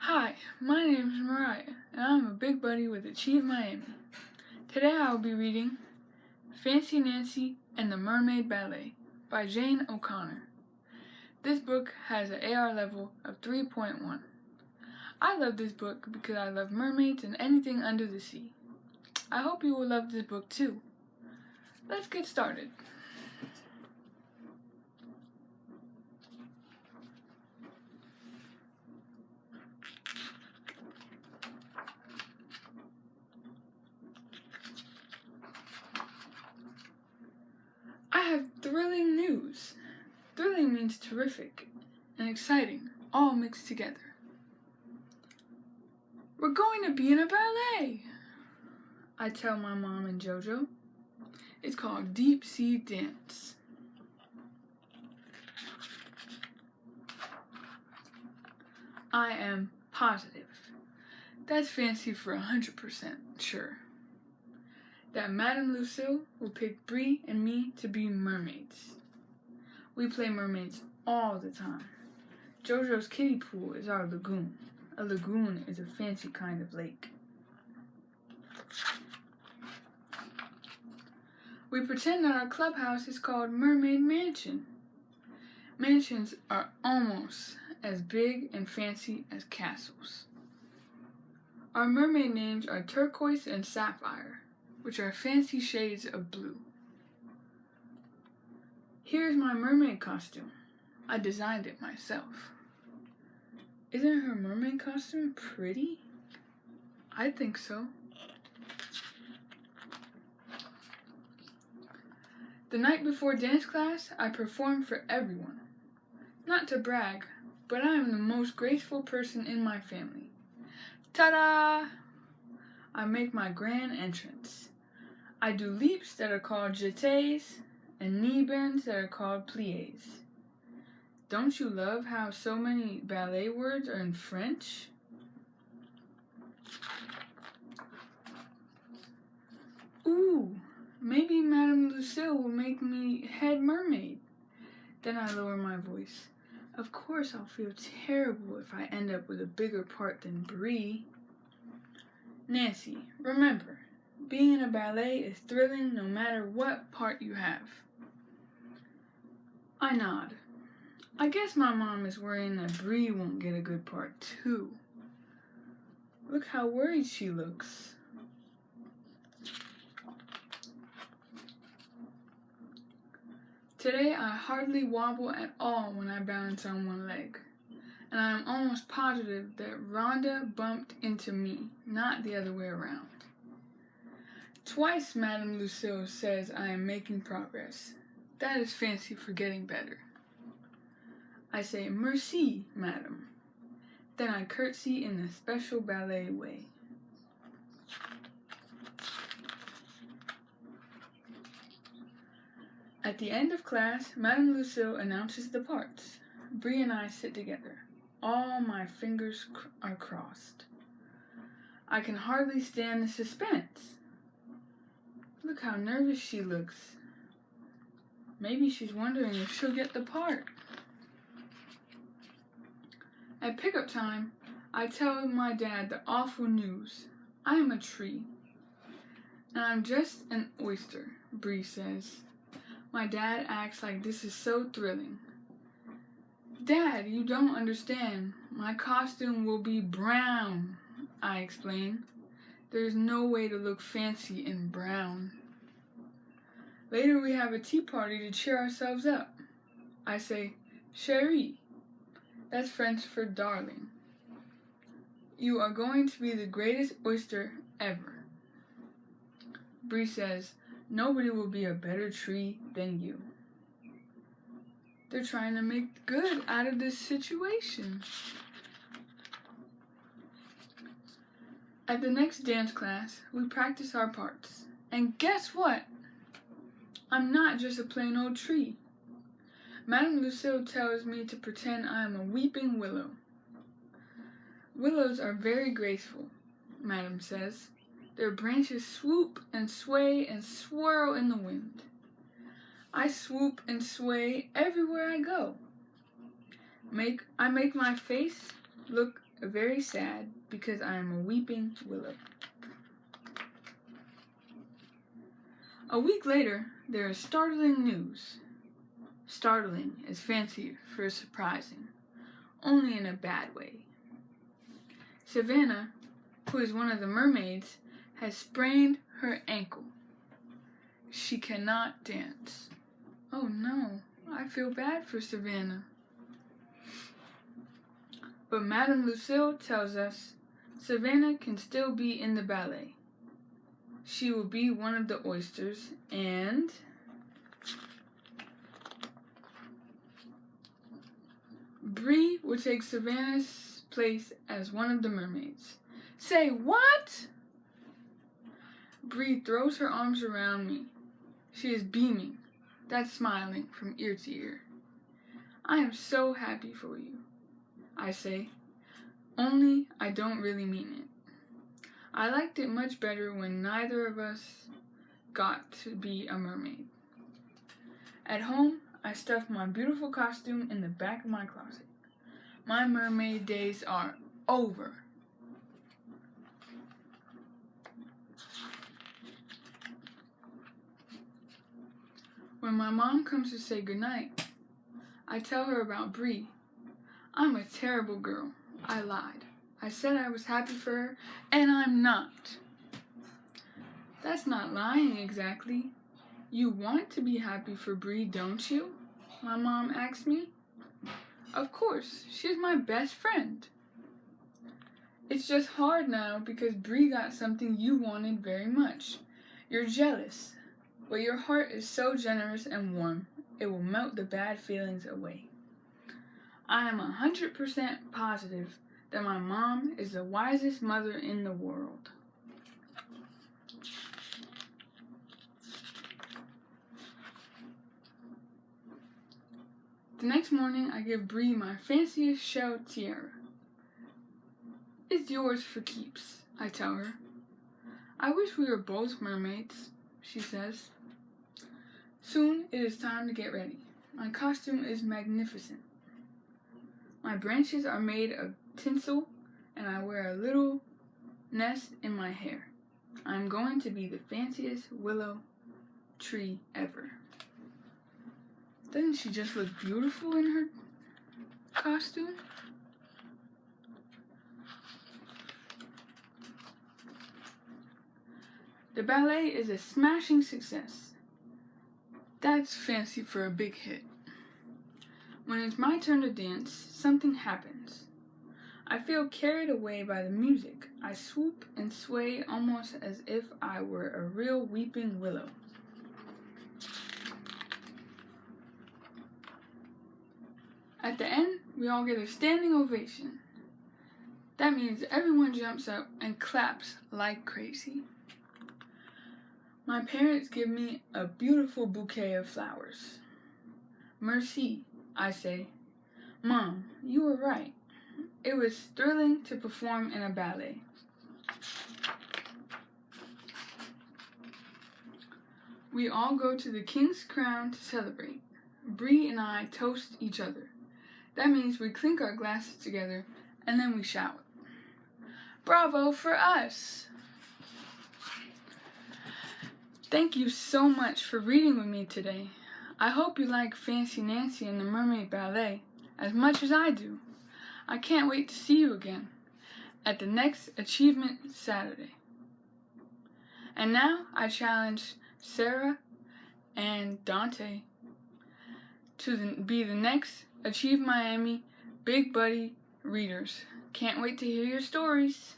Hi, my name is Mariah, and I'm a big buddy with Achieve Miami. Today I will be reading Fancy Nancy and the Mermaid Ballet by Jane O'Connor. This book has an AR level of 3.1. I love this book because I love mermaids and anything under the sea. I hope you will love this book too. Let's get started. I have thrilling news. Thrilling means terrific and exciting, all mixed together. We're going to be in a ballet, I tell my mom and Jojo. It's called Deep Sea Dance. I am positive. That's fancy for 100% sure. That Madame Lucille will pick Bree and me to be mermaids. We play mermaids all the time. Jojo's kiddie pool is our lagoon. A lagoon is a fancy kind of lake. We pretend that our clubhouse is called Mermaid Mansion. Mansions are almost as big and fancy as castles. Our mermaid names are Turquoise and Sapphire, which are fancy shades of blue. Here's my mermaid costume. I designed it myself. Isn't her mermaid costume pretty? I think so. The night before dance class, I performed for everyone. Not to brag, but I am the most graceful person in my family. Ta-da! I make my grand entrance. I do leaps that are called jetés and knee bends that are called pliés. Don't you love how so many ballet words are in French? Ooh, maybe Madame Lucille will make me head mermaid. Then I lower my voice. Of course I'll feel terrible if I end up with a bigger part than Bree. Nancy, remember, being in a ballet is thrilling no matter what part you have. I nod. I guess my mom is worrying that Bree won't get a good part too. Look how worried she looks. Today I hardly wobble at all when I balance on one leg, and I am almost positive that Rhonda bumped into me, not the other way around. Twice Madame Lucille says I am making progress. That is fancy for getting better. I say, "Merci, madame." Then I curtsy in the special ballet way. At the end of class, Madame Lucille announces the parts. Bree and I sit together. All my fingers are crossed. I can hardly stand the suspense. Look how nervous she looks. Maybe she's wondering if she'll get the part. At pickup time, I tell my dad the awful news. I am a tree. And I'm just an oyster, Bree says. My dad acts like this is so thrilling. Dad, you don't understand. My costume will be brown, I explain. There's no way to look fancy in brown. Later we have a tea party to cheer ourselves up. I say, "Chérie." That's French for darling. You are going to be the greatest oyster ever. Bree says, "Nobody will be a better tree than you." They're trying to make good out of this situation. At the next dance class, we practice our parts. And guess what? I'm not just a plain old tree. Madame Lucille tells me to pretend I am a weeping willow. Willows are very graceful, Madame says. Their branches swoop and sway and swirl in the wind. I swoop and sway everywhere I go. I make my face look very sad because I am a weeping willow. A week later, there is startling news. Startling is fancy for surprising, only in a bad way. Savannah, who is one of the mermaids, has sprained her ankle. She cannot dance. Oh no, I feel bad for Savannah. But Madame Lucille tells us Savannah can still be in the ballet. She will be one of the oysters, and Bree will take Savannah's place as one of the mermaids. Say what? Bree throws her arms around me. She is beaming, that's smiling from ear to ear. I am so happy for you, I say, only I don't really mean it. I liked it much better when neither of us got to be a mermaid. At home, I stuffed my beautiful costume in the back of my closet. My mermaid days are over. When my mom comes to say goodnight, I tell her about Bree. I'm a terrible girl. I lied. I said I was happy for her, and I'm not. That's not lying exactly. You want to be happy for Bree, don't you? My mom asked me. Of course, she's my best friend. It's just hard now because Bree got something you wanted very much. You're jealous, but your heart is so generous and warm, it will melt the bad feelings away. I am 100% positive that my mom is the wisest mother in the world. The next morning, I give Bree my fanciest shell tiara. It's yours for keeps, I tell her. I wish we were both mermaids, she says. Soon it is time to get ready. My costume is magnificent. My branches are made of tinsel, and I wear a little nest in my hair. I'm going to be the fanciest willow tree ever. Doesn't she just look beautiful in her costume? The ballet is a smashing success. That's fancy for a big hit. When it's my turn to dance, something happens. I feel carried away by the music. I swoop and sway almost as if I were a real weeping willow. At the end, we all get a standing ovation. That means everyone jumps up and claps like crazy. My parents give me a beautiful bouquet of flowers. Merci, I say. Mom, you were right. It was thrilling to perform in a ballet. We all go to the King's Crown to celebrate. Bree and I toast each other. That means we clink our glasses together and then we shout. Bravo for us! Thank you so much for reading with me today. I hope you like Fancy Nancy and the Mermaid Ballet as much as I do. I can't wait to see you again at the next Achievement Saturday. And now I challenge Sarah and Dante to be the next Achieve Miami Big Buddy readers. Can't wait to hear your stories.